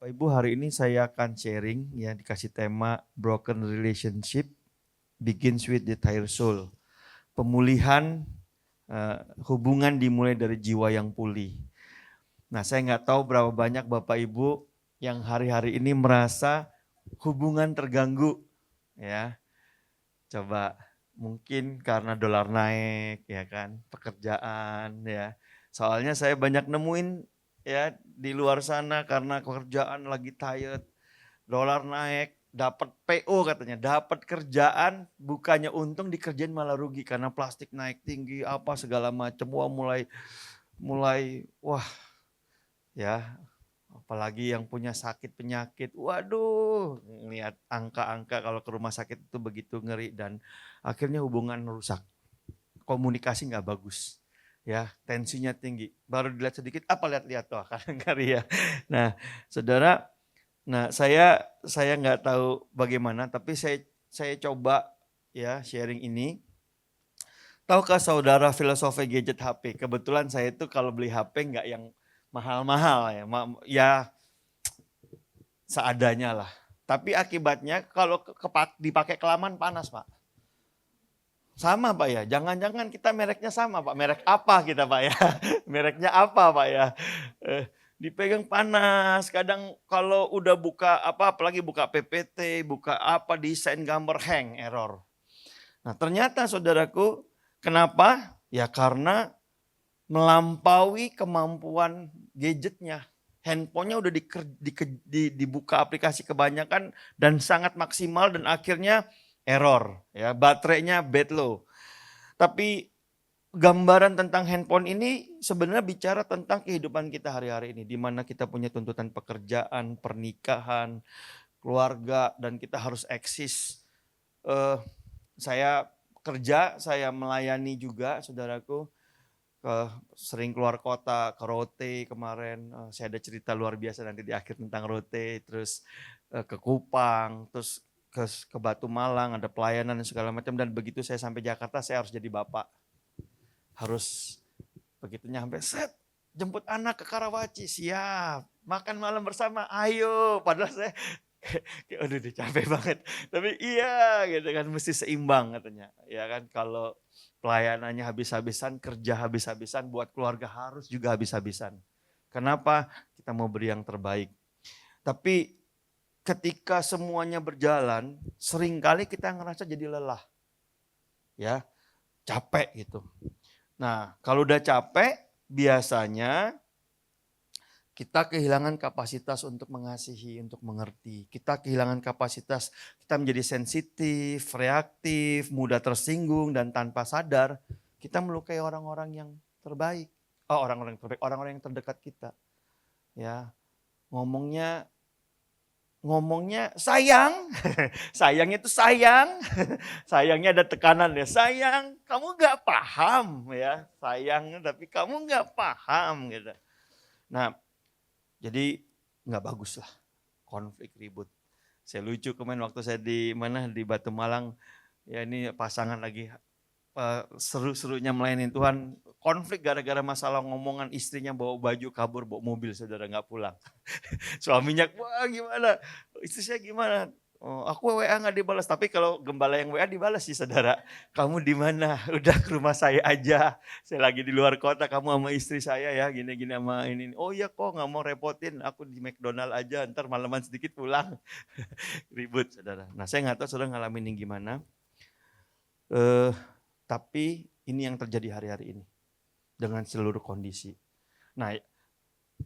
Bapak Ibu, hari ini saya akan sharing ya, dikasih tema Broken Relationship Begins with the Tired Soul. Pemulihan hubungan dimulai dari jiwa yang pulih. Nah, saya nggak tahu berapa banyak Bapak Ibu yang hari-hari ini merasa hubungan terganggu ya. Coba mungkin karena dolar naik ya kan, pekerjaan ya. Soalnya saya banyak nemuin ya di luar sana karena pekerjaan lagi tired, dolar naik, dapat PO katanya, dapat kerjaan bukannya untung dikerjain malah rugi karena plastik naik tinggi apa segala macam. Wah mulai wah ya, apalagi yang punya sakit penyakit. Waduh, lihat angka-angka kalau ke rumah sakit itu begitu ngeri dan akhirnya hubungan rusak. Komunikasi nggak bagus. Ya, tensinya tinggi. Baru dilihat sedikit, apa lihat-lihat tuh kan ngeri ya. Nah, Saudara, saya nggak tahu bagaimana, tapi saya coba ya sharing ini. Tahukah saudara filosofi gadget HP? Kebetulan saya itu kalau beli HP nggak yang mahal-mahal ya, ya seadanya lah. Tapi akibatnya kalau dipakai kelamaan panas Pak. Sama Pak ya, jangan-jangan kita mereknya sama Pak. Merek apa kita Pak ya? Mereknya apa Pak ya? Dipegang panas, kadang kalau udah buka apalagi buka PPT, buka apa desain gambar hang, error. Nah ternyata saudaraku, kenapa? Ya karena melampaui kemampuan gadgetnya. Handphonenya udah dibuka aplikasi kebanyakan dan sangat maksimal dan akhirnya error. Ya, baterainya bad low. Tapi gambaran tentang handphone ini sebenarnya bicara tentang kehidupan kita hari-hari ini. Di mana kita punya tuntutan pekerjaan, pernikahan, keluarga, dan kita harus eksis. Saya kerja, saya melayani juga saudaraku. Sering keluar kota, ke Rote kemarin, saya ada cerita luar biasa nanti di akhir tentang Rote, terus ke Kupang, terus ke Batu Malang, ada pelayanan dan segala macam, dan begitu saya sampai Jakarta, saya harus jadi bapak. Harus begitu nyampe, jemput anak ke Karawaci, siap, makan malam bersama, ayo, padahal saya udah capek banget, tapi iya gitu kan, mesti seimbang katanya, ya kan, kalau pelayanannya habis-habisan, kerja habis-habisan, buat keluarga harus juga habis-habisan. Kenapa? Kita mau beri yang terbaik. Tapi ketika semuanya berjalan, seringkali kita ngerasa jadi lelah. Ya, capek gitu. Nah, kalau udah capek, biasanya kita kehilangan kapasitas untuk mengasihi, untuk mengerti. Kita kehilangan kapasitas, kita menjadi sensitif, reaktif, mudah tersinggung, dan tanpa sadar kita melukai orang-orang yang terbaik. Orang-orang yang terbaik, orang-orang yang terdekat kita. Ya, ngomongnya sayang, sayangnya itu sayang, sayangnya ada tekanan ya, sayang, kamu nggak paham ya, sayang, tapi kamu nggak paham gitu. Nah, jadi nggak bagus lah, konflik ribut. Saya lucu kemarin waktu saya di Batu Malang, ya ini pasangan lagi seru-serunya melayani Tuhan, konflik gara-gara masalah ngomongan istrinya bawa baju kabur, bawa mobil, saudara nggak pulang. Suaminya, wah gimana, istri saya gimana? Oh, aku WA nggak dibalas, tapi kalau gembala yang WA dibalas sih saudara. Kamu di mana? Udah ke rumah saya aja. Saya lagi di luar kota, kamu sama istri saya ya, gini-gini sama ini. Oh iya kok nggak mau repotin, aku di McDonald aja, ntar malaman sedikit pulang. Ribut saudara. Nah saya nggak tahu saudara ngalamin ini gimana. Tapi ini yang terjadi hari-hari ini. Dengan seluruh kondisi. Nah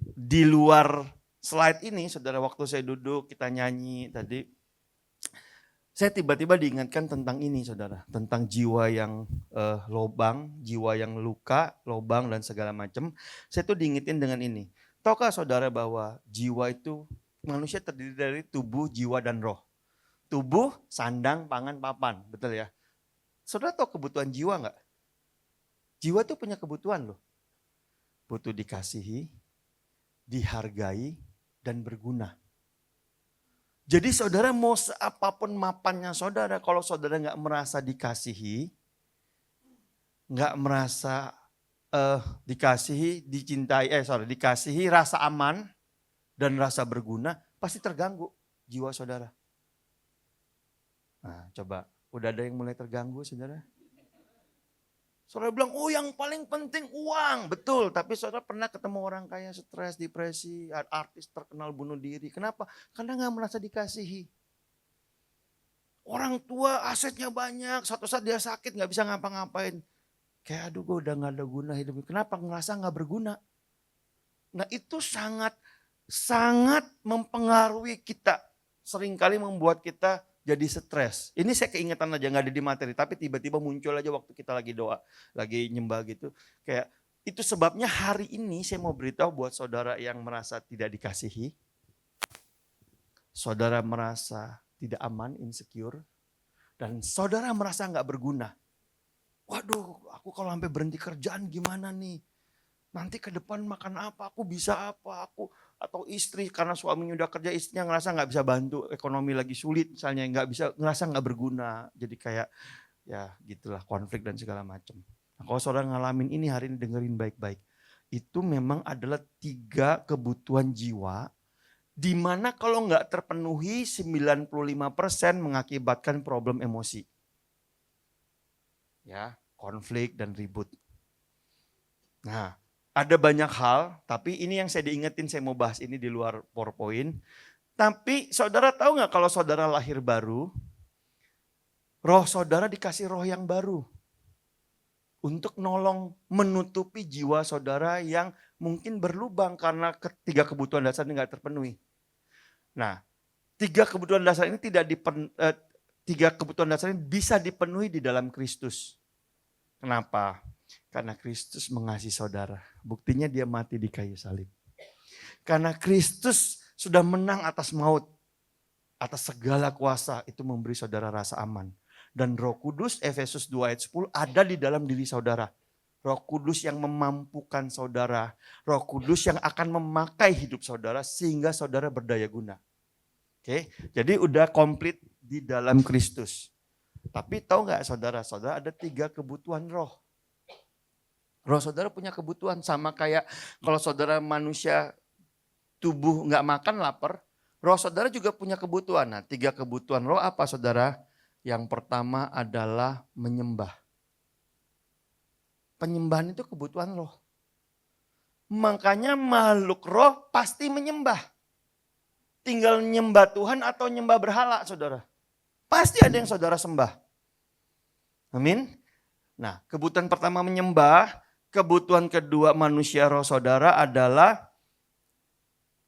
di luar slide ini saudara, waktu saya duduk kita nyanyi tadi, saya tiba-tiba diingatkan tentang ini saudara, tentang jiwa yang lobang, jiwa yang luka, lobang dan segala macam. Saya tuh diingetin dengan ini. Tahukah saudara bahwa jiwa itu, manusia terdiri dari tubuh, jiwa dan roh. Tubuh, sandang, pangan, papan, betul ya? Saudara tahu kebutuhan jiwa nggak? Jiwa tuh punya kebutuhan loh. Butuh dikasihi, dihargai, dan berguna. Jadi saudara mau seapapun mapannya saudara, kalau saudara nggak merasa dikasihi, nggak merasa dikasihi, dicintai, dikasihi, rasa aman dan rasa berguna, pasti terganggu jiwa saudara. Nah coba, udah ada yang mulai terganggu saudara? Saudara bilang, oh yang paling penting uang. Betul, tapi saudara pernah ketemu orang kaya stres, depresi, artis terkenal bunuh diri. Kenapa? Karena gak merasa dikasihi. Orang tua asetnya banyak, suatu saat dia sakit gak bisa ngapa-ngapain. Kayak aduh gue udah gak ada guna hidupnya. Kenapa? Ngerasa gak berguna. Nah itu sangat mempengaruhi kita. Seringkali membuat kita jadi stres. Ini saya keingetan aja, gak ada di materi. Tapi tiba-tiba muncul aja waktu kita lagi doa, lagi nyembah gitu. Kayak itu sebabnya hari ini saya mau beritahu buat saudara yang merasa tidak dikasihi. Saudara merasa tidak aman, insecure. Dan saudara merasa gak berguna. Waduh, aku kalau sampai berhenti kerjaan gimana nih? Nanti ke depan makan apa, aku bisa apa, atau istri karena suaminya udah kerja, istrinya ngerasa nggak bisa bantu, ekonomi lagi sulit misalnya, ngerasa nggak berguna, jadi kayak ya gitulah konflik dan segala macam. Nah, kalau saudara ngalamin ini hari ini dengerin baik-baik, itu memang adalah 3 kebutuhan jiwa, di mana kalau nggak terpenuhi 95% mengakibatkan problem emosi, ya konflik dan ribut. Nah. Ada banyak hal, tapi ini yang saya diingetin, saya mau bahas ini di luar PowerPoint. Tapi saudara tahu gak kalau saudara lahir baru, roh saudara dikasih roh yang baru. Untuk nolong menutupi jiwa saudara yang mungkin berlubang karena 3 kebutuhan dasar ini gak terpenuhi. Nah, 3 kebutuhan dasar ini 3 kebutuhan dasar ini bisa dipenuhi di dalam Kristus. Kenapa? Karena Kristus mengasihi saudara. Buktinya dia mati di kayu salib. Karena Kristus sudah menang atas maut. Atas segala kuasa, itu memberi saudara rasa aman. Dan Roh Kudus, Efesus 2 ayat 10 ada di dalam diri saudara. Roh Kudus yang memampukan saudara. Roh Kudus yang akan memakai hidup saudara sehingga saudara berdaya guna. Oke, jadi udah komplit di dalam Kristus. Tapi tahu gak saudara ada 3 kebutuhan roh. Roh saudara punya kebutuhan sama kayak kalau saudara manusia tubuh gak makan lapar, roh saudara juga punya kebutuhan. Nah 3 kebutuhan roh apa saudara? Yang pertama adalah menyembah. Penyembahan itu kebutuhan roh. Makanya makhluk roh pasti menyembah. Tinggal nyembah Tuhan atau nyembah berhala saudara. Pasti ada yang saudara sembah. Amin. Nah kebutuhan pertama menyembah. Kebutuhan kedua manusia roh saudara adalah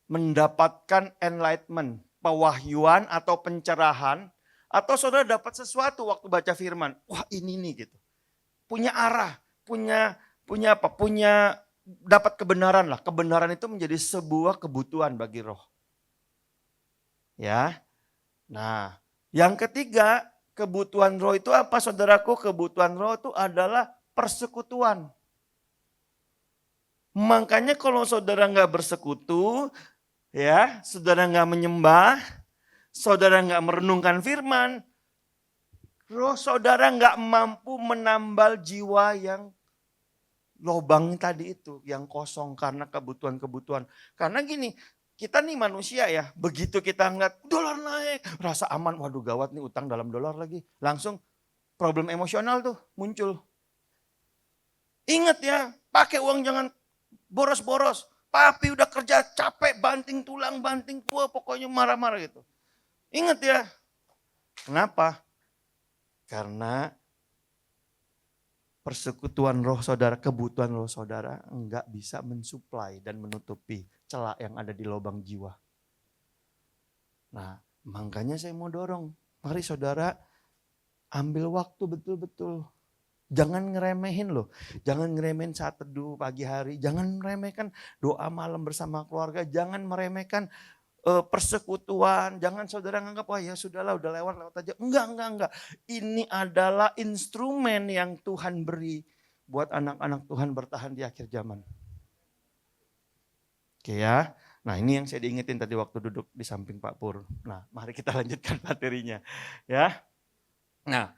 mendapatkan enlightenment, pewahyuan atau pencerahan. Atau saudara dapat sesuatu waktu baca firman. Wah ini nih gitu. Punya arah, punya apa? Punya dapat kebenaran lah. Kebenaran itu menjadi sebuah kebutuhan bagi roh. Ya. Nah yang ketiga kebutuhan roh itu apa saudaraku? Kebutuhan roh itu adalah persekutuan. Makanya kalau saudara nggak bersekutu, ya, saudara nggak menyembah, saudara nggak merenungkan firman, roh saudara nggak mampu menambal jiwa yang lobang tadi itu, yang kosong karena kebutuhan-kebutuhan. Karena gini, kita nih manusia ya, begitu kita ngeliat dolar naik, rasa aman, waduh gawat nih utang dalam dolar lagi. Langsung problem emosional tuh muncul. Ingat ya, pakai uang jangan boros-boros. Papi udah kerja capek, banting tulang, banting tua, pokoknya marah-marah gitu. Ingat ya. Kenapa? Karena persekutuan roh saudara, kebutuhan roh saudara enggak bisa mensuplai dan menutupi celah yang ada di lubang jiwa. Nah, makanya saya mau dorong. Mari saudara ambil waktu betul-betul. Jangan ngeremehin loh. Jangan ngeremehin saat teduh pagi hari. Jangan meremehkan doa malam bersama keluarga. Jangan meremehkan persekutuan. Jangan saudara nganggap, wah ya sudahlah udah lewat aja. Enggak. Ini adalah instrumen yang Tuhan beri buat anak-anak Tuhan bertahan di akhir zaman. Oke ya. Nah ini yang saya diingetin tadi waktu duduk di samping Pak Pur. Nah mari kita lanjutkan materinya. Ya. Nah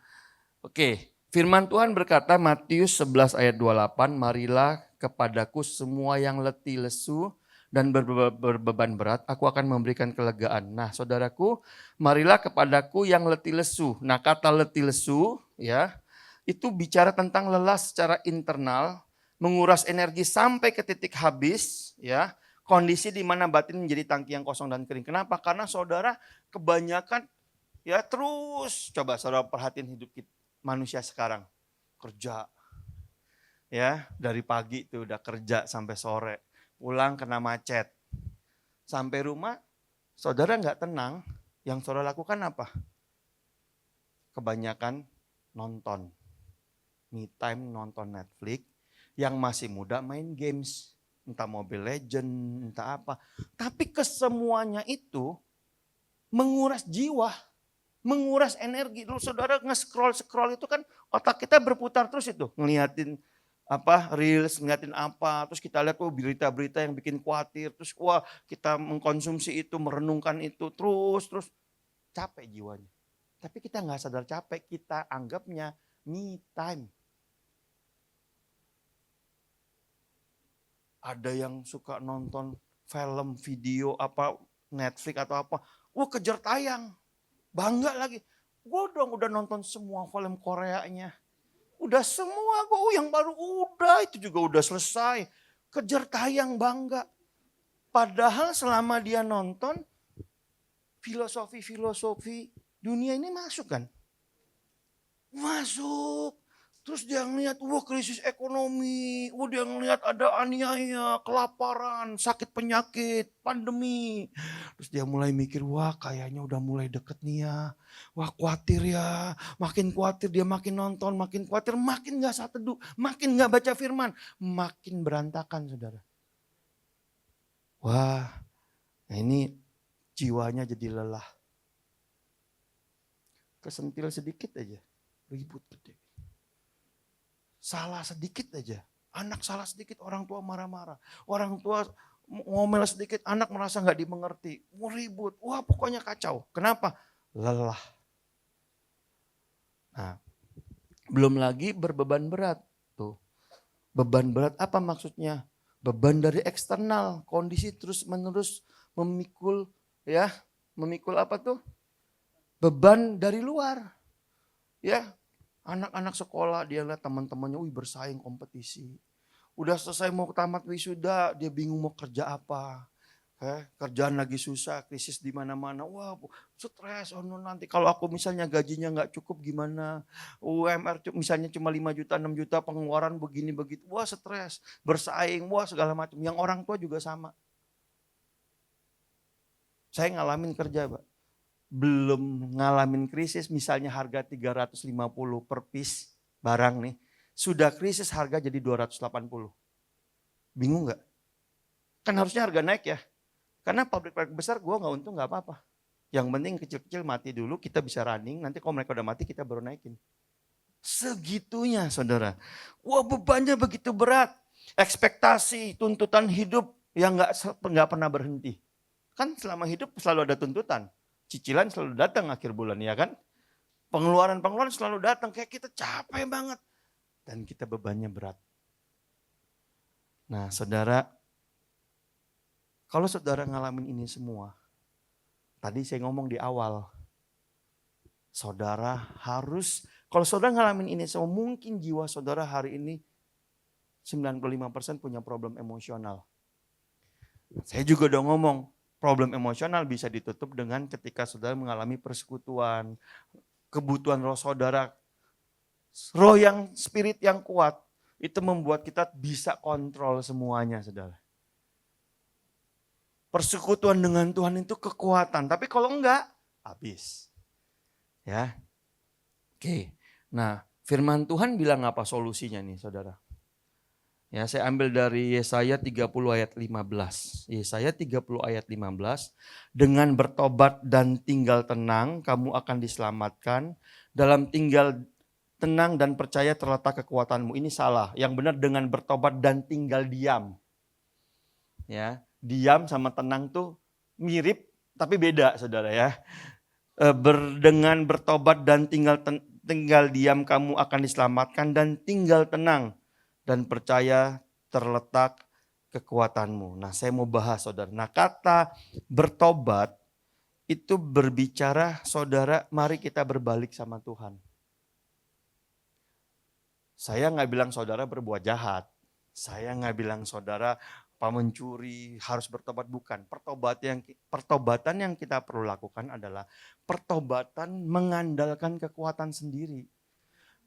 oke. Firman Tuhan berkata Matius 11 ayat 28, marilah kepadaku semua yang letih lesu dan berbeban berat, aku akan memberikan kelegaan. Nah, saudaraku, marilah kepadaku yang letih lesu. Nah, kata letih lesu ya, itu bicara tentang lelah secara internal, menguras energi sampai ke titik habis, ya. Kondisi di mana batin menjadi tangki yang kosong dan kering. Kenapa? Karena saudara kebanyakan ya terus coba saudara perhatiin hidup kita, manusia sekarang. Kerja. Ya, dari pagi itu udah kerja sampai sore. Pulang kena macet. Sampai rumah saudara nggak tenang, yang saudara lakukan apa? Kebanyakan nonton. Me time nonton Netflix. Yang masih muda main games. Entah Mobile Legend, entah apa. Tapi kesemuanya itu menguras jiwa, menguras energi. Lu saudara nge-scroll itu kan otak kita berputar terus itu. Ngeliatin apa reels, ngeliatin apa. Terus kita lihat berita-berita yang bikin khawatir. Terus kita mengkonsumsi itu, merenungkan itu. Terus capek jiwanya. Tapi kita nggak sadar capek, kita anggapnya me time. Ada yang suka nonton film, video, apa Netflix atau apa. Kejar tayang. Bangga lagi. Gue udah nonton semua film Koreanya. Udah semua yang baru itu juga udah selesai. Kejar tayang bangga. Padahal selama dia nonton, filosofi dunia ini masuk kan? Masuk. Terus dia ngeliat, krisis ekonomi, dia ngeliat ada aniaya, kelaparan, sakit penyakit, pandemi. Terus dia mulai mikir, kayaknya udah mulai deket nih ya. Khawatir ya, makin khawatir dia makin nonton, makin khawatir, makin gak saat teduh, makin gak baca firman, makin berantakan saudara. Nah ini jiwanya jadi lelah. Kesentil sedikit aja, ribut gede. Salah sedikit aja, anak salah sedikit, orang tua marah-marah. Orang tua ngomel sedikit, anak merasa gak dimengerti. Ribut, pokoknya kacau. Kenapa? Lelah. Nah, belum lagi berbeban berat. Tuh, beban berat apa maksudnya? Beban dari eksternal, kondisi terus menerus memikul apa tuh? Beban dari luar. Ya, anak-anak sekolah dia lihat teman-temannya bersaing kompetisi. Udah selesai mau tamat wisuda, dia bingung mau kerja apa. Kerjaan lagi susah, krisis di mana-mana. Stres. Nanti kalau aku misalnya gajinya nggak cukup gimana? UMR misalnya cuma 5 juta, 6 juta, pengeluaran begini begitu. Stres. Bersaing, segala macam. Yang orang tua juga sama. Saya ngalamin kerja, Pak. Belum ngalamin krisis, misalnya harga 350 per piece barang nih, sudah krisis harga jadi 280. Bingung gak? Kan harusnya harga naik ya. Karena pabrik-pabrik besar gue gak untung gak apa-apa. Yang penting kecil-kecil mati dulu, kita bisa running, nanti kalau mereka udah mati kita baru naikin. Segitunya saudara. Bebannya begitu berat. Ekspektasi, tuntutan hidup yang gak pernah berhenti. Kan selama hidup selalu ada tuntutan. Cicilan selalu datang akhir bulan, ya kan? Pengeluaran selalu datang, kayak kita capek banget. Dan kita bebannya berat. Nah saudara, kalau saudara ngalamin ini semua, tadi saya ngomong di awal, saudara harus, kalau saudara ngalamin ini semua, mungkin jiwa saudara hari ini 95% punya problem emosional. Saya juga udah ngomong, problem emosional bisa ditutup dengan ketika saudara mengalami persekutuan, kebutuhan roh saudara, roh yang spirit yang kuat, itu membuat kita bisa kontrol semuanya saudara. Persekutuan dengan Tuhan itu kekuatan, tapi kalau enggak, habis. Ya, oke. Nah, firman Tuhan bilang apa solusinya nih saudara? Ya, saya ambil dari Yesaya 30 ayat 15. Yesaya 30 ayat 15. Dengan bertobat dan tinggal tenang, kamu akan diselamatkan. Dalam tinggal tenang dan percaya terletak kekuatanmu. Ini salah. Yang benar dengan bertobat dan tinggal diam. Ya, diam sama tenang tuh mirip tapi beda saudara ya. Dengan bertobat dan tinggal diam, kamu akan diselamatkan, dan tinggal tenang dan percaya terletak kekuatanmu. Nah, saya mau bahas saudara. Nah, kata bertobat itu berbicara, saudara, mari kita berbalik sama Tuhan. Saya nggak bilang saudara berbuat jahat. Saya nggak bilang saudara mencuri harus bertobat, bukan. Pertobatan yang kita perlu lakukan adalah pertobatan mengandalkan kekuatan sendiri.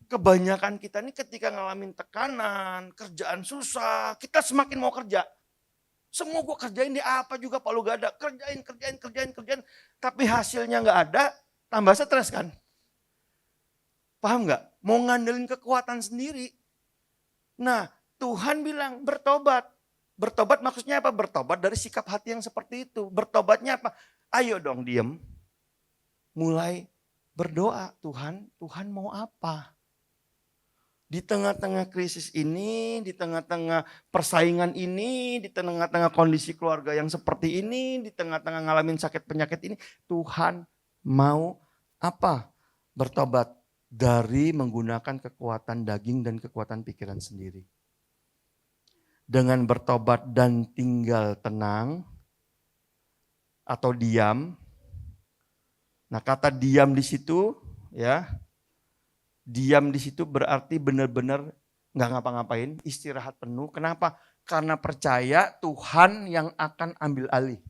Kebanyakan kita ini ketika ngalamin tekanan, kerjaan susah, kita semakin mau kerja. Semua gue kerjain di apa juga palu gak ada. Kerjain. Tapi hasilnya gak ada, tambah stres kan. Paham gak? Mau ngandelin kekuatan sendiri. Nah, Tuhan bilang bertobat. Bertobat maksudnya apa? Bertobat dari sikap hati yang seperti itu. Bertobatnya apa? Ayo dong diem. Mulai berdoa, Tuhan mau apa? Di tengah-tengah krisis ini, di tengah-tengah persaingan ini, di tengah-tengah kondisi keluarga yang seperti ini, di tengah-tengah ngalamin sakit penyakit ini, Tuhan mau apa? Bertobat dari menggunakan kekuatan daging dan kekuatan pikiran sendiri. Dengan bertobat dan tinggal tenang atau diam. Nah, kata diam di situ ya. Diam di situ berarti benar-benar nggak ngapa-ngapain, istirahat penuh. Kenapa? Karena percaya Tuhan yang akan ambil alih.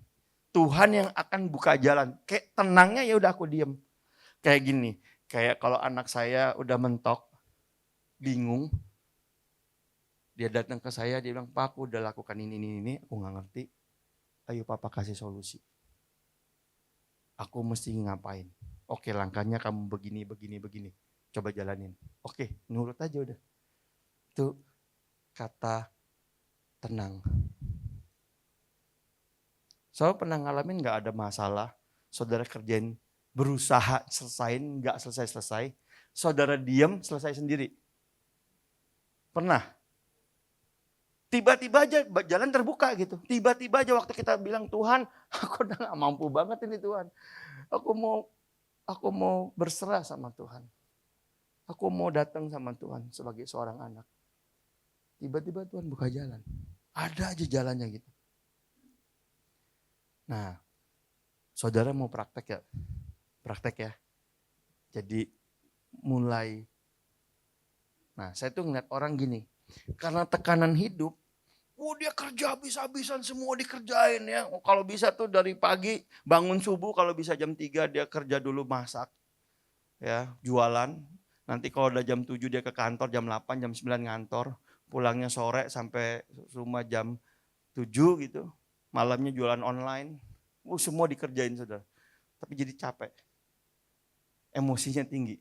Tuhan yang akan buka jalan. Kayak tenangnya ya udah aku diam. Kayak gini, kayak kalau anak saya udah mentok, bingung, dia datang ke saya, dia bilang, Pak aku udah lakukan ini, aku nggak ngerti. Ayo Papa kasih solusi. Aku mesti ngapain? Oke, langkahnya kamu begini. Coba jalanin. Oke, nurut aja udah. Itu kata tenang. Saudara pernah ngalamin gak ada masalah, saudara kerjain, berusaha selesain, gak selesai-selesai. Saudara diam, selesai sendiri. Pernah? Tiba-tiba aja jalan terbuka gitu. Tiba-tiba aja waktu kita bilang, Tuhan aku udah gak mampu banget ini Tuhan. Aku mau berserah sama Tuhan. Aku mau datang sama Tuhan sebagai seorang anak. Tiba-tiba Tuhan buka jalan. Ada aja jalannya gitu. Nah, saudara mau praktek ya? Praktek ya. Jadi mulai. Nah, saya tuh ngeliat orang gini. Karena tekanan hidup, dia kerja habis-habisan semua dikerjain ya. Kalau bisa tuh dari pagi bangun subuh, kalau bisa jam 3 dia kerja dulu masak. Ya, jualan. Nanti kalau udah jam 7 dia ke kantor, jam 8, jam 9 ngantor. Pulangnya sore sampai rumah jam 7 gitu. Malamnya jualan online. Semua dikerjain saudara. Tapi jadi capek. Emosinya tinggi.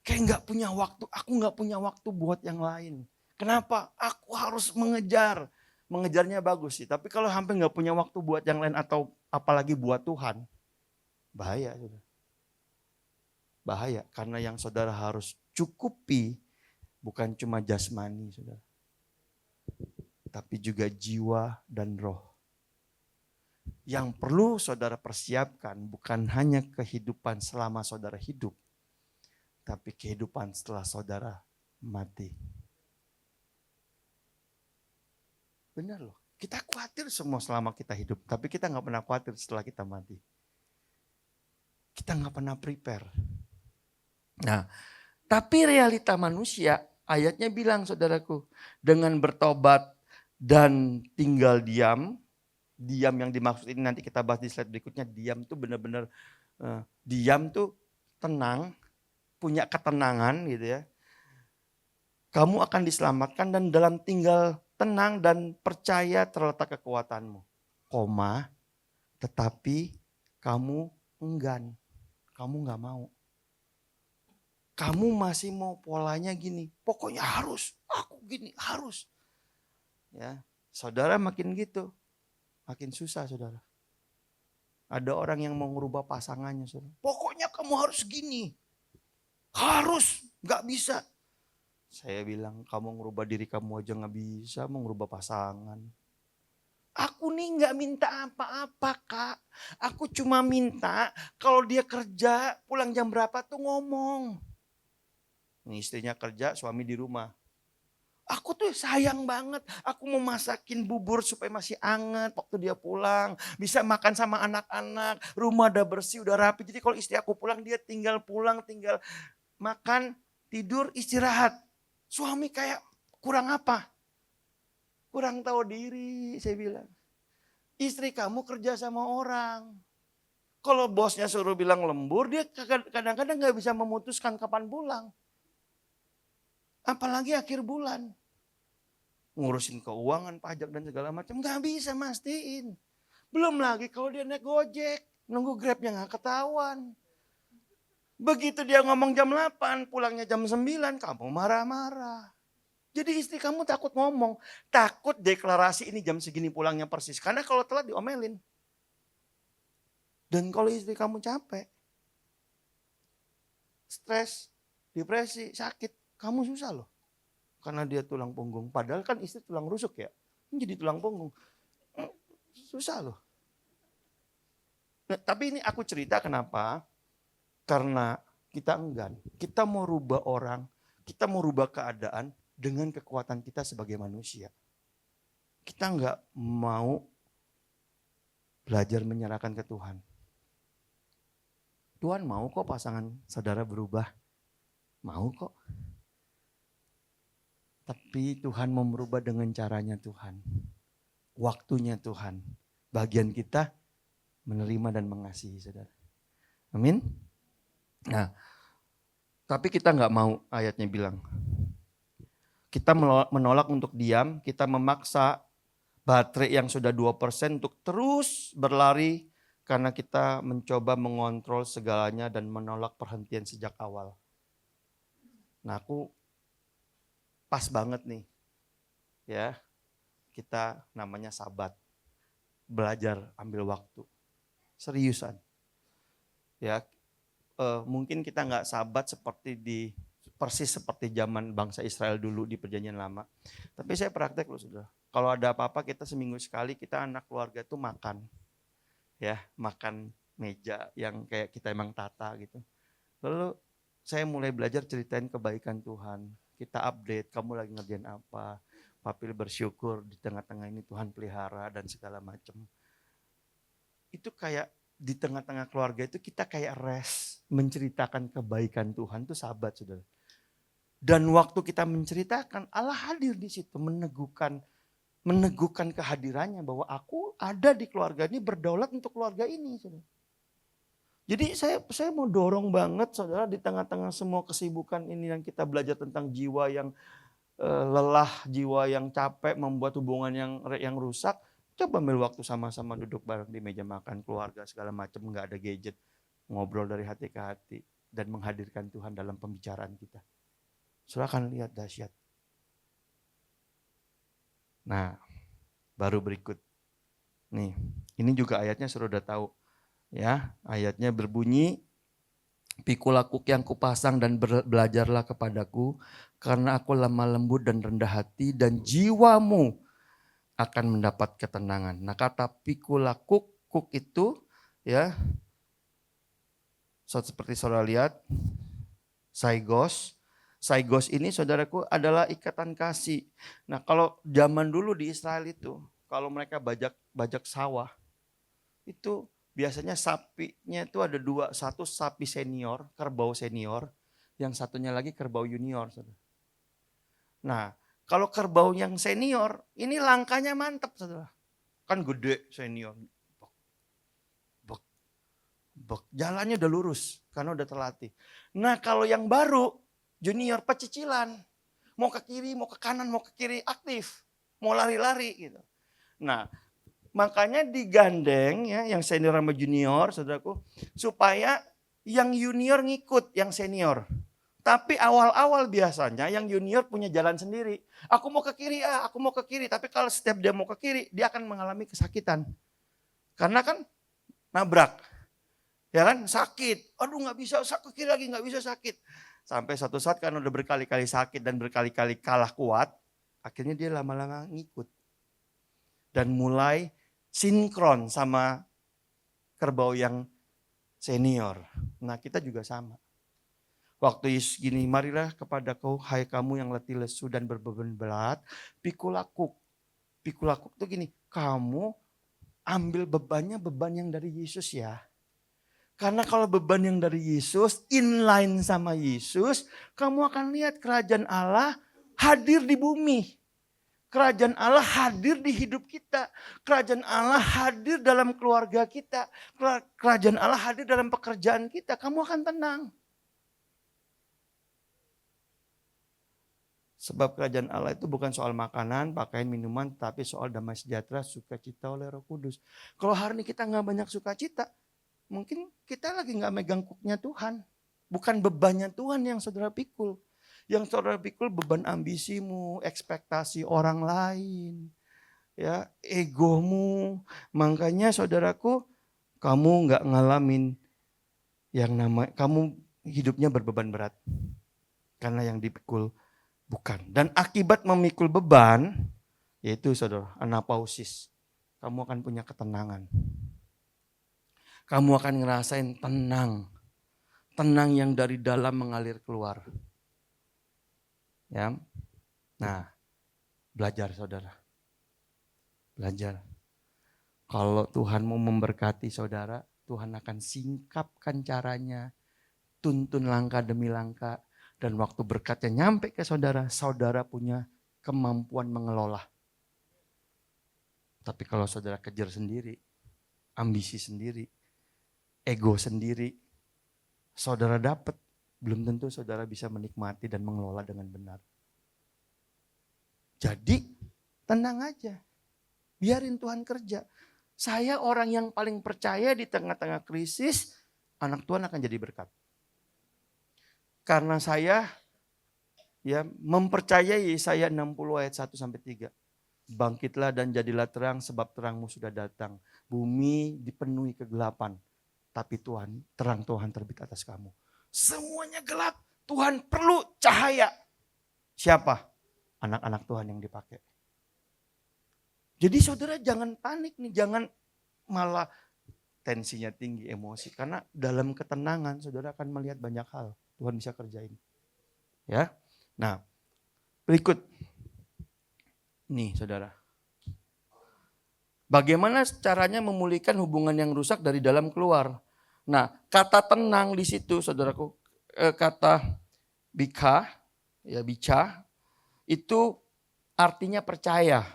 Kayak gak punya waktu, aku gak punya waktu buat yang lain. Kenapa? Aku harus mengejar. Mengejarnya bagus sih. Tapi kalau hampir gak punya waktu buat yang lain atau apalagi buat Tuhan. Bahaya saudara. Bahaya, karena yang saudara harus cukupi bukan cuma jasmani saudara. Tapi juga jiwa dan roh. Yang perlu saudara persiapkan bukan hanya kehidupan selama saudara hidup. Tapi kehidupan setelah saudara mati. Benar loh, kita khawatir semua selama kita hidup. Tapi kita gak pernah khawatir setelah kita mati. Kita gak pernah prepare. Nah, tapi realita manusia, ayatnya bilang saudaraku, dengan bertobat dan tinggal diam yang dimaksud ini nanti kita bahas di slide berikutnya, diam tuh benar-benar, diam tuh tenang, punya ketenangan gitu ya. Kamu akan diselamatkan dan dalam tinggal tenang dan percaya terletak kekuatanmu. Tetapi kamu enggan, kamu gak mau. Kamu masih mau polanya gini, pokoknya harus, aku gini, harus. Ya, saudara makin gitu, makin susah saudara. Ada orang yang mau merubah pasangannya saudara. Pokoknya kamu harus gini, harus, gak bisa. Saya bilang kamu ngerubah diri kamu aja gak bisa, mau ngerubah pasangan. Aku nih gak minta apa-apa Kak. Aku cuma minta kalau dia kerja pulang jam berapa tuh ngomong. Nih istrinya kerja, suami di rumah. Aku tuh sayang banget, aku mau masakin bubur supaya masih anget waktu dia pulang. Bisa makan sama anak-anak, rumah udah bersih, udah rapi. Jadi kalau istri aku pulang, dia tinggal pulang, tinggal makan, tidur, istirahat. Suami kayak kurang apa? Kurang tahu diri, saya bilang. Istri kamu kerja sama orang. Kalau bosnya suruh bilang lembur, dia kadang-kadang gak bisa memutuskan kapan pulang. Apalagi akhir bulan. Ngurusin keuangan, pajak dan segala macam. Gak bisa mastiin. Belum lagi kalau dia naik Gojek. Nunggu Grabnya gak ketahuan. Begitu dia ngomong jam 8, pulangnya jam 9, kamu marah-marah. Jadi istri kamu takut ngomong. Takut deklarasi ini jam segini pulangnya persis. Karena kalau telat diomelin. Dan kalau istri kamu capek, stres, depresi, sakit, kamu susah loh. Karena dia tulang punggung. Padahal kan istri tulang rusuk ya. Ini jadi tulang punggung. Susah loh. Nah, tapi ini aku cerita kenapa? Karena kita enggan. Kita mau rubah orang, kita mau rubah keadaan dengan kekuatan kita sebagai manusia. Kita enggak mau belajar menyerahkan ke Tuhan. Tuhan mau kok pasangan saudara berubah. Mau kok. Tapi Tuhan mau merubah dengan caranya Tuhan. Waktunya Tuhan. Bagian kita menerima dan mengasihi saudara. Amin. Nah, tapi kita nggak mau ayatnya bilang. Kita menolak untuk diam, kita memaksa baterai yang sudah 2% untuk terus berlari karena kita mencoba mengontrol segalanya dan menolak perhentian sejak awal. Nah, aku pas banget nih. Ya. Kita namanya sabat. Belajar ambil waktu. Seriusan. Ya, mungkin kita nggak sabat persis seperti zaman bangsa Israel dulu di Perjanjian Lama. Tapi saya praktek loh sudah. Kalau ada apa-apa kita seminggu sekali kita anak keluarga itu makan. Ya, makan meja yang kayak kita emang tata gitu. Lalu saya mulai belajar ceritain kebaikan Tuhan. Kita update, kamu lagi ngerjain apa. Papil bersyukur di tengah-tengah ini Tuhan pelihara dan segala macam. Itu kayak di tengah-tengah keluarga itu kita kayak rest. Menceritakan kebaikan Tuhan itu sahabat saudara. Dan waktu kita menceritakan Allah hadir di situ meneguhkan kehadirannya bahwa aku ada di keluarga ini berdaulat untuk keluarga ini. Saudara. Jadi saya mau dorong banget saudara di tengah-tengah semua kesibukan ini yang kita belajar tentang jiwa yang lelah, jiwa yang capek membuat hubungan yang rusak. Coba ambil waktu sama-sama duduk bareng di meja makan keluarga segala macam, nggak ada gadget, ngobrol dari hati ke hati dan menghadirkan Tuhan dalam pembicaraan kita. Saudara akan lihat dahsyat. Nah, baru berikut. Nih, ini juga ayatnya sudah tahu. Ya, ayatnya berbunyi, Pikulah kuk yang kupasang dan belajarlah kepadaku, karena aku lemah lembut dan rendah hati, dan jiwamu akan mendapat ketenangan. Nah, kata pikulah kuk itu ya, seperti saudara lihat, saigos. Saigos ini saudaraku adalah ikatan kasih. Nah kalau zaman dulu di Israel itu, kalau mereka bajak sawah, itu biasanya sapinya itu ada dua, satu sapi senior, kerbau senior, yang satunya lagi kerbau junior. Saudara. Nah kalau kerbau yang senior, ini langkahnya mantap saudara. Kan gede senior. Jalannya udah lurus, karena udah terlatih. Nah kalau yang baru, junior pecicilan, mau ke kiri, mau ke kanan, mau ke kiri aktif, mau lari-lari gitu. Nah, makanya digandeng ya yang senior sama junior, saudaraku, supaya yang junior ngikut yang senior. Tapi awal-awal biasanya yang junior punya jalan sendiri. Aku mau ke kiri, aku mau ke kiri. Tapi kalau setiap dia mau ke kiri, dia akan mengalami kesakitan. Karena kan nabrak. Ya kan sakit. Aduh nggak bisa ke kiri lagi, nggak bisa sakit. Sampai suatu saat karena udah berkali-kali sakit dan berkali-kali kalah kuat, akhirnya dia lama-lama ngikut. Dan mulai sinkron sama kerbau yang senior. Nah kita juga sama. Waktu Yesus gini, marilah kepadaku hai kamu yang letih lesu dan berbeban berat, pikulakuk. Pikulakuk tuh gini, kamu ambil bebannya beban yang dari Yesus ya. Karena kalau beban yang dari Yesus, inline sama Yesus, kamu akan lihat kerajaan Allah hadir di bumi. Kerajaan Allah hadir di hidup kita. Kerajaan Allah hadir dalam keluarga kita. Kerajaan Allah hadir dalam pekerjaan kita. Kamu akan tenang. Sebab kerajaan Allah itu bukan soal makanan, pakaian, minuman, tapi soal damai sejahtera, sukacita oleh Roh Kudus. Kalau hari ini kita nggak banyak sukacita, mungkin kita lagi nggak megang kuknya Tuhan. Bukan bebannya Tuhan yang saudara pikul. Yang saudara pikul beban ambisimu, ekspektasi orang lain, ya, egomu. Makanya saudaraku, kamu nggak ngalamin yang kamu hidupnya berbeban berat. Karena yang dipikul bukan. Dan akibat memikul beban, yaitu saudara, anapausis. Kamu akan punya ketenangan. Kamu akan ngerasain tenang. Tenang yang dari dalam mengalir keluar. Ya. Nah, belajar saudara. Belajar. Kalau Tuhan mau memberkati saudara, Tuhan akan singkapkan caranya. Tuntun langkah demi langkah. Dan waktu berkatnya nyampe ke saudara, saudara punya kemampuan mengelola. Tapi kalau saudara kejar sendiri, ambisi sendiri, ego sendiri, saudara dapat, belum tentu saudara bisa menikmati dan mengelola dengan benar. Jadi tenang aja, biarin Tuhan kerja. Saya orang yang paling percaya di tengah-tengah krisis, anak Tuhan akan jadi berkat. Karena saya ya mempercayai Yesaya 60 ayat 1-3. Bangkitlah dan jadilah terang sebab terangmu sudah datang. Bumi dipenuhi kegelapan. Tapi terang Tuhan terbit atas kamu. Semuanya gelap. Tuhan perlu cahaya. Siapa? Anak-anak Tuhan yang dipakai. Jadi saudara jangan panik nih. Jangan malah tensinya tinggi, emosi. Karena dalam ketenangan saudara akan melihat banyak hal. Tuhan bisa kerjain. Ya. Nah, berikut. Nih, saudara. Bagaimana caranya memulihkan hubungan yang rusak dari dalam keluar? Nah, kata tenang di situ, saudaraku, kata bica, itu artinya percaya.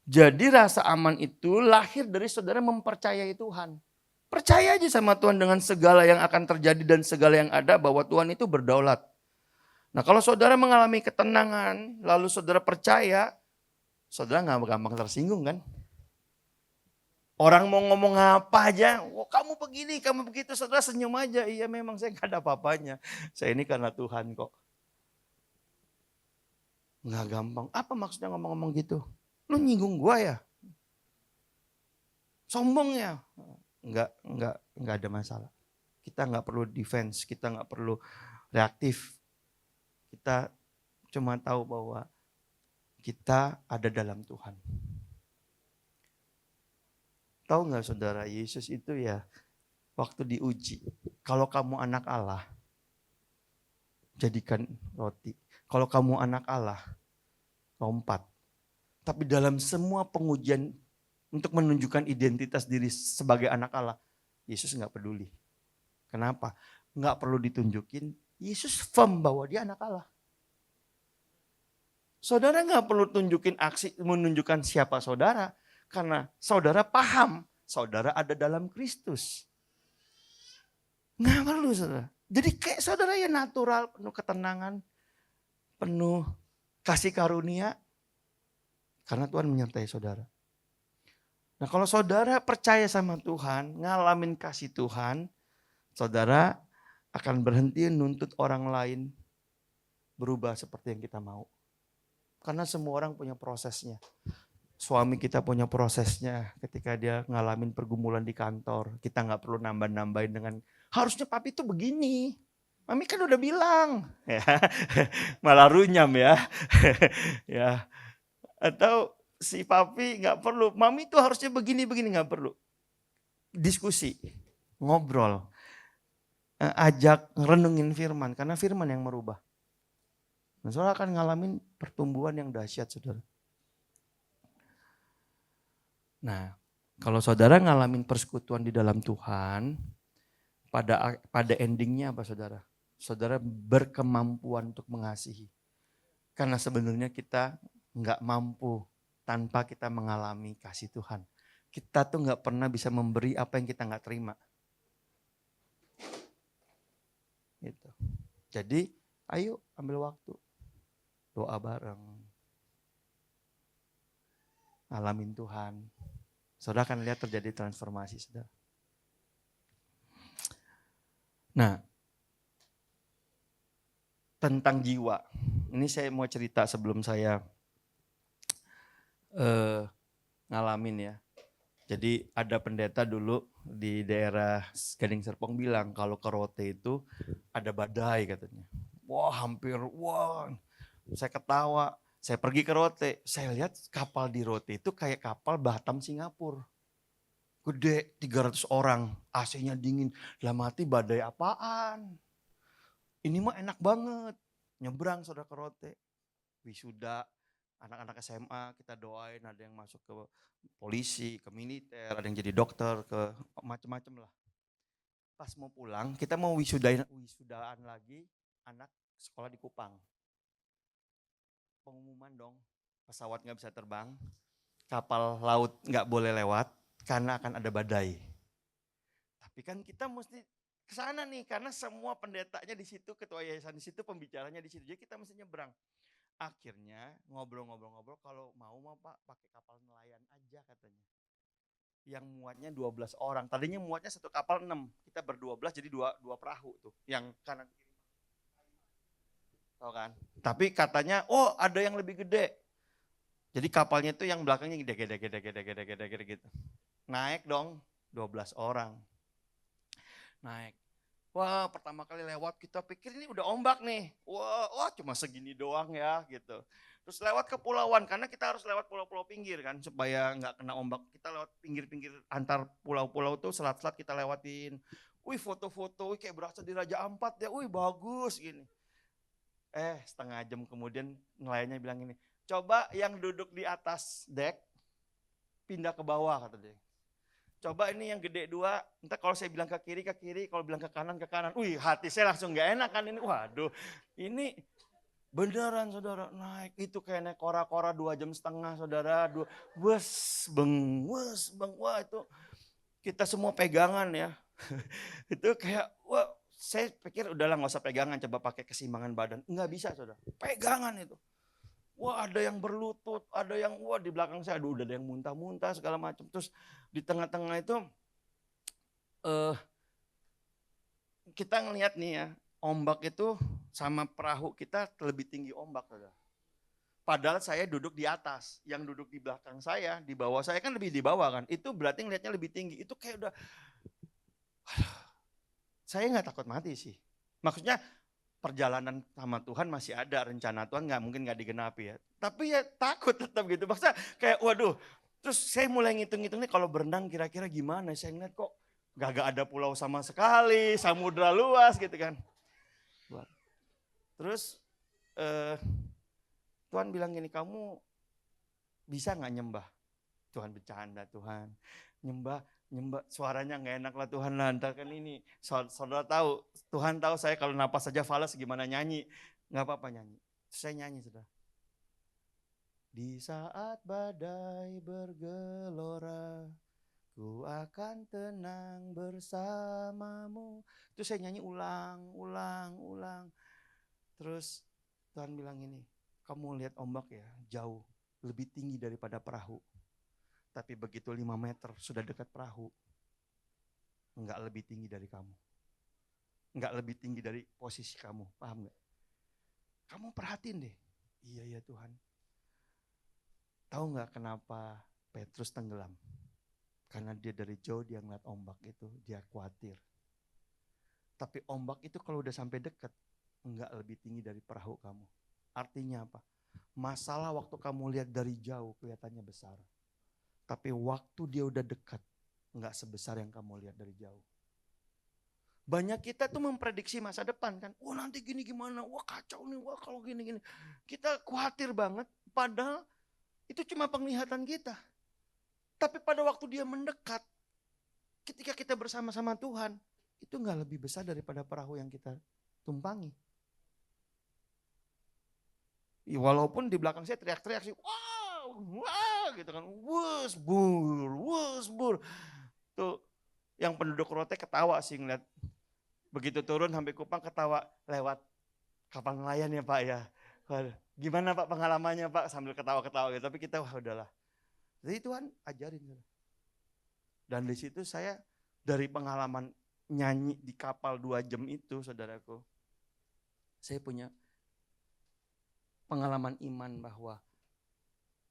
Jadi rasa aman itu lahir dari saudara mempercayai Tuhan. Percaya aja sama Tuhan dengan segala yang akan terjadi dan segala yang ada bahwa Tuhan itu berdaulat. Nah kalau saudara mengalami ketenangan, lalu saudara percaya, saudara gak gampang tersinggung kan? Orang mau ngomong apa aja, oh, kamu begini, kamu begitu, saudara senyum aja. Iya memang saya gak ada apa-apanya, saya ini karena Tuhan kok. Gak gampang, apa maksudnya ngomong-ngomong gitu? Lu nyinggung gua ya? Sombong ya? Enggak ada masalah. Kita enggak perlu defense, kita enggak perlu reaktif. Kita cuma tahu bahwa kita ada dalam Tuhan. Tahu enggak saudara, Yesus itu ya waktu diuji. Kalau kamu anak Allah, jadikan roti. Kalau kamu anak Allah, lompat. Tapi dalam semua pengujian untuk menunjukkan identitas diri sebagai anak Allah, Yesus gak peduli. Kenapa? Gak perlu ditunjukin, Yesus firm bahwa dia anak Allah. Saudara gak perlu tunjukin aksi menunjukkan siapa saudara. Karena saudara paham, saudara ada dalam Kristus. Gak perlu saudara. Jadi kayak saudara ya natural, penuh ketenangan, penuh kasih karunia. Karena Tuhan menyertai saudara. Nah kalau saudara percaya sama Tuhan, ngalamin kasih Tuhan, saudara akan berhenti nuntut orang lain berubah seperti yang kita mau. Karena semua orang punya prosesnya. Suami kita punya prosesnya ketika dia ngalamin pergumulan di kantor. Kita gak perlu nambah-nambahin dengan, harusnya papi tuh begini. Mami kan udah bilang. Ya, malah runyam ya. Ya. Atau si papi gak perlu, mami tuh harusnya begini-begini, gak perlu. Diskusi, ngobrol. ajak renungin firman, karena firman yang merubah. Dan saudara akan ngalamin pertumbuhan yang dahsyat, saudara. Nah, kalau saudara ngalamin persekutuan di dalam Tuhan, pada endingnya apa saudara? Saudara berkemampuan untuk mengasihi. Karena sebenarnya kita nggak mampu tanpa kita mengalami kasih Tuhan. Kita tuh nggak pernah bisa memberi apa yang kita nggak terima. Gitu. Jadi ayo ambil waktu. Doa bareng. Alamin Tuhan. Saudara akan lihat terjadi transformasi, saudara. Nah, tentang jiwa. Ini saya mau cerita sebelum saya ngalamin ya. Jadi ada pendeta dulu di daerah Gading Serpong bilang kalau ke Rote itu ada badai katanya. Wah hampir, wah saya ketawa. Saya pergi ke Rote, saya lihat kapal di Rote itu kayak kapal Batam Singapura. Gede, 300 orang, AC-nya dingin. Dalam hati badai apaan? Ini mah enak banget. Nyebrang saudara ke Rote. Wisuda, anak-anak SMA kita doain, ada yang masuk ke polisi, ke militer, ada yang jadi dokter, ke macam-macam lah. Pas mau pulang, kita mau wisudaan lagi anak sekolah di Kupang. Pengumuman dong, pesawat nggak bisa terbang, kapal laut nggak boleh lewat karena akan ada badai. Tapi kan kita mesti ke sana nih, karena semua pendetanya di situ, ketua yayasan di situ, pembicaranya di situ. Jadi kita mesti nyebrang. Akhirnya ngobrol-ngobrol kalau mau mah Pak pakai kapal nelayan aja katanya. Yang muatnya 12 orang. Tadinya muatnya satu kapal 6. Kita ber-12 jadi dua perahu tuh. Yang kanan kiri. Tahu kan? Tapi katanya oh ada yang lebih gede. Jadi kapalnya itu yang belakangnya gede gitu. Naik dong 12 orang. Naik. Wah pertama kali lewat kita pikir ini udah ombak nih. Wah cuma segini doang ya gitu. Terus lewat kepulauan karena kita harus lewat pulau-pulau pinggir kan supaya nggak kena ombak. Kita lewat pinggir-pinggir antar pulau-pulau tuh selat-selat kita lewatin. Wih foto-foto kayak berasa di Raja Ampat ya. Wih bagus gini. Setengah jam kemudian nelayannya bilang gini. Coba yang duduk di atas deck pindah ke bawah kata dia. Coba ini yang gede 2, entah kalau saya bilang ke kiri, kalau bilang ke kanan. Wih hati saya langsung gak enak kan ini, waduh ini beneran saudara naik, itu kayak naik kora-kora 2,5 jam saudara, wes beng, wah itu kita semua pegangan ya, itu kayak wah saya pikir udahlah gak usah pegangan, coba pakai keseimbangan badan, nggak bisa saudara, pegangan itu. Wah ada yang berlutut, ada yang wah di belakang saya, aduh udah ada yang muntah-muntah segala macam. Terus di tengah-tengah itu kita ngelihat nih ya, ombak itu sama perahu kita lebih tinggi ombak. Saudara. Padahal saya duduk di atas, yang duduk di belakang saya, di bawah saya kan lebih di bawah kan. Itu berarti ngelihatnya lebih tinggi. Itu kayak udah, saya nggak takut mati sih. Maksudnya perjalanan sama Tuhan masih ada, rencana Tuhan nggak mungkin nggak digenapi ya. Tapi ya takut tetap gitu. Maksudnya kayak waduh, terus saya mulai ngitung-ngitung nih kalau berenang kira-kira gimana. Saya ngeliat kok gak ada pulau sama sekali, samudra luas gitu kan. Terus Tuhan bilang gini, kamu bisa nggak nyembah? Tuhan bercanda Tuhan, nyembah suaranya nggak enak lah Tuhan lah, ntar kan ini saudara tahu, Tuhan tahu saya kalau napas saja fales gimana nyanyi, nggak apa-apa nyanyi, saya nyanyi saudara. Di saat badai bergelora, ku akan tenang bersamamu. Itu saya nyanyi ulang. Terus Tuhan bilang ini, kamu lihat ombak ya, jauh, lebih tinggi daripada perahu. Tapi begitu 5 meter sudah dekat perahu, enggak lebih tinggi dari kamu. Enggak lebih tinggi dari posisi kamu, paham enggak? Kamu perhatiin deh, iya Tuhan. Tahu enggak kenapa Petrus tenggelam? Karena dia dari jauh dia ngeliat ombak itu, dia khawatir. Tapi ombak itu kalau udah sampai dekat, enggak lebih tinggi dari perahu kamu. Artinya apa? Masalah waktu kamu lihat dari jauh kelihatannya besar. Tapi waktu dia udah dekat, enggak sebesar yang kamu lihat dari jauh. Banyak kita tuh memprediksi masa depan kan. Wah nanti gini gimana, wah kacau nih, wah kalau gini-gini. Kita khawatir banget, padahal itu cuma penglihatan kita. Tapi pada waktu dia mendekat, ketika kita bersama-sama Tuhan, itu nggak lebih besar daripada perahu yang kita tumpangi. Ya, walaupun di belakang saya teriak-teriak sih, wow, wow gitu kan, wus bur. Tuh yang penduduk Rote ketawa sih ngeliat. Begitu turun sampai Kupang ketawa lewat kapal nelayan ya Pak ya. Waduh, gimana Pak pengalamannya Pak sambil ketawa-ketawa gitu. Tapi kita wah udahlah. Jadi Tuhan ajarin. Dan di situ saya dari pengalaman nyanyi di kapal 2 jam itu saudaraku. Saya punya pengalaman iman bahwa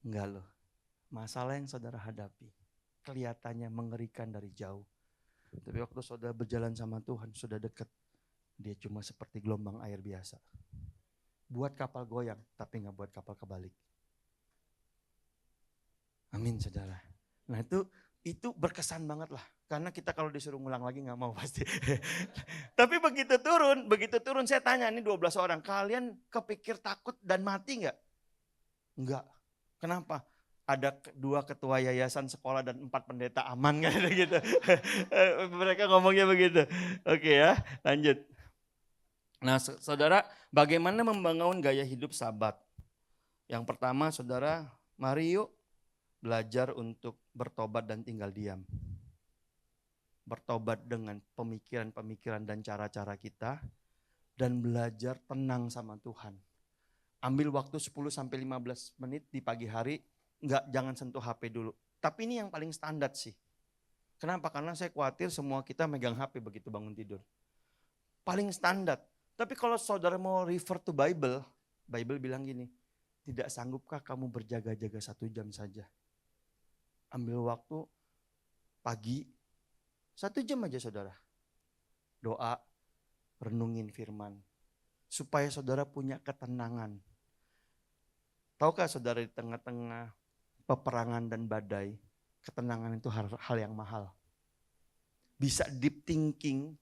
enggak loh. Masalah yang saudara hadapi kelihatannya mengerikan dari jauh. Tapi waktu saudara berjalan sama Tuhan, sudah dekat, dia cuma seperti gelombang air biasa. Buat kapal goyang, tapi nggak buat kapal kebalik. Amin saudara. Nah itu berkesan banget lah. Karena kita kalau disuruh ngulang lagi nggak mau pasti. Tapi begitu turun saya tanya ini 12 orang. Kalian kepikir takut dan mati nggak? Enggak. Kenapa? Ada 2 ketua yayasan sekolah dan 4 pendeta aman kan gitu. Mereka ngomongnya begitu. Oke ya, lanjut. Nah, saudara, bagaimana membangun gaya hidup sabat? Yang pertama, saudara, mari yuk belajar untuk bertobat dan tinggal diam. Bertobat dengan pemikiran-pemikiran dan cara-cara kita dan belajar tenang sama Tuhan. Ambil waktu 10-15 menit di pagi hari, jangan sentuh HP dulu. Tapi ini yang paling standar sih. Kenapa? Karena saya khawatir semua kita megang HP begitu bangun tidur. Paling standar. Tapi kalau saudara mau refer to Bible, Bible bilang gini, tidak sanggupkah kamu berjaga-jaga 1 jam saja? Ambil waktu pagi, 1 jam aja saudara. Doa, renungin firman. Supaya saudara punya ketenangan. Tahukah saudara di tengah-tengah peperangan dan badai, ketenangan itu hal yang mahal. Bisa deep thinking,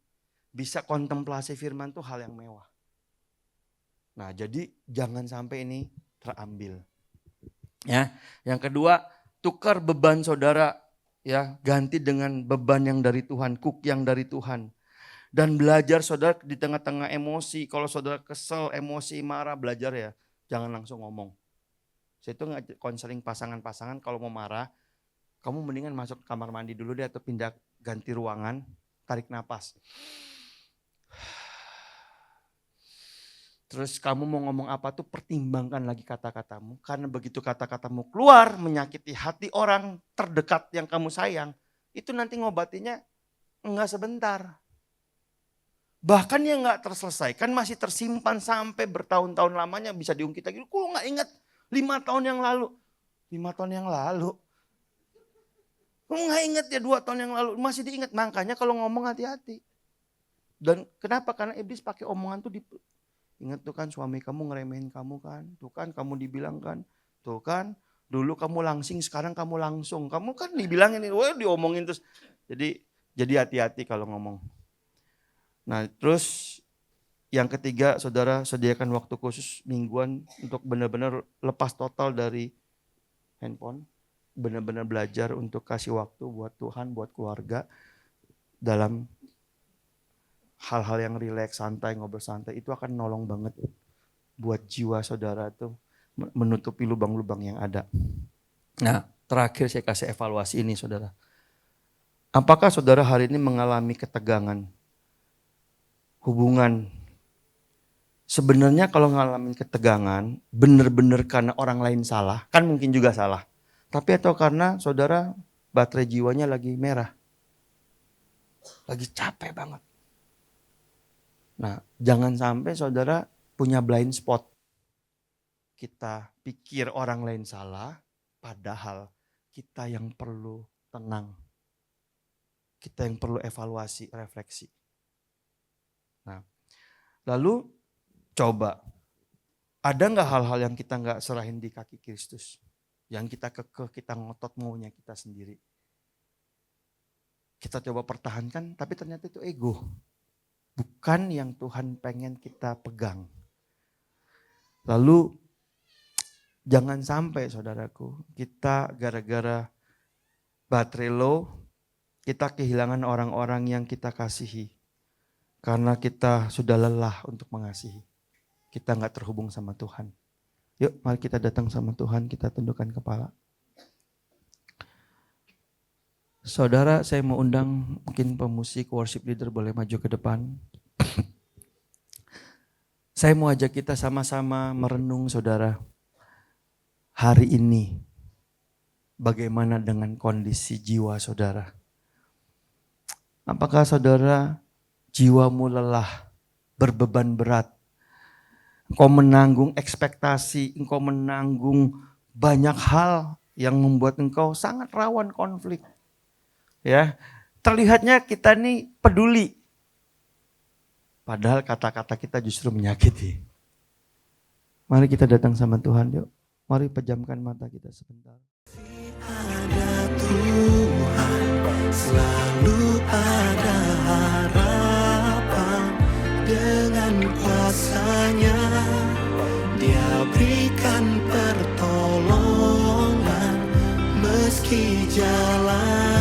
bisa kontemplasi firman itu hal yang mewah. Nah, jadi jangan sampai ini terambil. Ya, yang kedua, tukar beban saudara ya, ganti dengan beban yang dari Tuhan, kuk yang dari Tuhan. Dan belajar saudara di tengah-tengah emosi, kalau saudara kesel, emosi, marah, belajar ya, jangan langsung ngomong. Saya itu konseling pasangan-pasangan kalau mau marah, kamu mendingan masuk kamar mandi dulu deh atau pindah ganti ruangan, tarik napas. Terus kamu mau ngomong apa tuh pertimbangkan lagi kata-katamu. Karena begitu kata-katamu keluar menyakiti hati orang terdekat yang kamu sayang, itu nanti ngobatinya enggak sebentar. Bahkan yang enggak terselesaikan masih tersimpan sampai bertahun-tahun lamanya bisa diungkit lagi. Kok enggak ingat 5 tahun yang lalu? 5 tahun yang lalu. Kok enggak ingat ya 2 tahun yang lalu? Masih diingat. Makanya kalau ngomong hati-hati. Dan kenapa? Karena iblis pakai omongan tuh ingat tuh kan suami kamu ngeremehin kamu kan. Tuh kan kamu dibilang kan. Tuh kan dulu kamu langsing sekarang kamu langsung. Kamu kan dibilangin, wah diomongin terus. Jadi hati-hati kalau ngomong. Nah terus yang ketiga saudara sediakan waktu khusus mingguan untuk benar-benar lepas total dari handphone. Benar-benar belajar untuk kasih waktu buat Tuhan, buat keluarga. Dalam hal-hal yang rileks, santai, ngobrol santai. Itu akan nolong banget buat jiwa saudara tuh menutupi lubang-lubang yang ada. Nah terakhir saya kasih evaluasi ini saudara. Apakah saudara hari ini mengalami ketegangan? Hubungan. Sebenarnya kalau ngalamin ketegangan, benar-benar karena orang lain salah, kan mungkin juga salah. Tapi atau karena saudara baterai jiwanya lagi merah. Lagi capek banget. Nah, jangan sampai saudara punya blind spot. Kita pikir orang lain salah, padahal kita yang perlu tenang. Kita yang perlu evaluasi, refleksi. Nah, lalu coba, ada nggak hal-hal yang kita nggak serahin di kaki Kristus? Yang kita kekeh, kita ngotot maunya kita sendiri. Kita coba pertahankan, tapi ternyata itu ego. bukan yang Tuhan pengen kita pegang. Lalu jangan sampai saudaraku, kita gara-gara baterai low, kita kehilangan orang-orang yang kita kasihi. Karena kita sudah lelah untuk mengasihi. Kita gak terhubung sama Tuhan. Yuk mari kita datang sama Tuhan, kita tundukkan kepala. Saudara, saya mau undang mungkin pemusik, worship leader boleh maju ke depan. Saya mau ajak kita sama-sama merenung saudara. Hari ini bagaimana dengan kondisi jiwa saudara? Apakah saudara jiwamu lelah, berbeban berat? Engkau menanggung ekspektasi, engkau menanggung banyak hal yang membuat engkau sangat rawan konflik. Ya, terlihatnya kita nih peduli. Padahal kata-kata kita justru menyakiti. Mari kita datang sama Tuhan yuk. Mari pejamkan mata kita sebentar. Ada Tuhan, selalu ada harapan. Dengan kuasa-Nya Dia berikan pertolongan meski jalan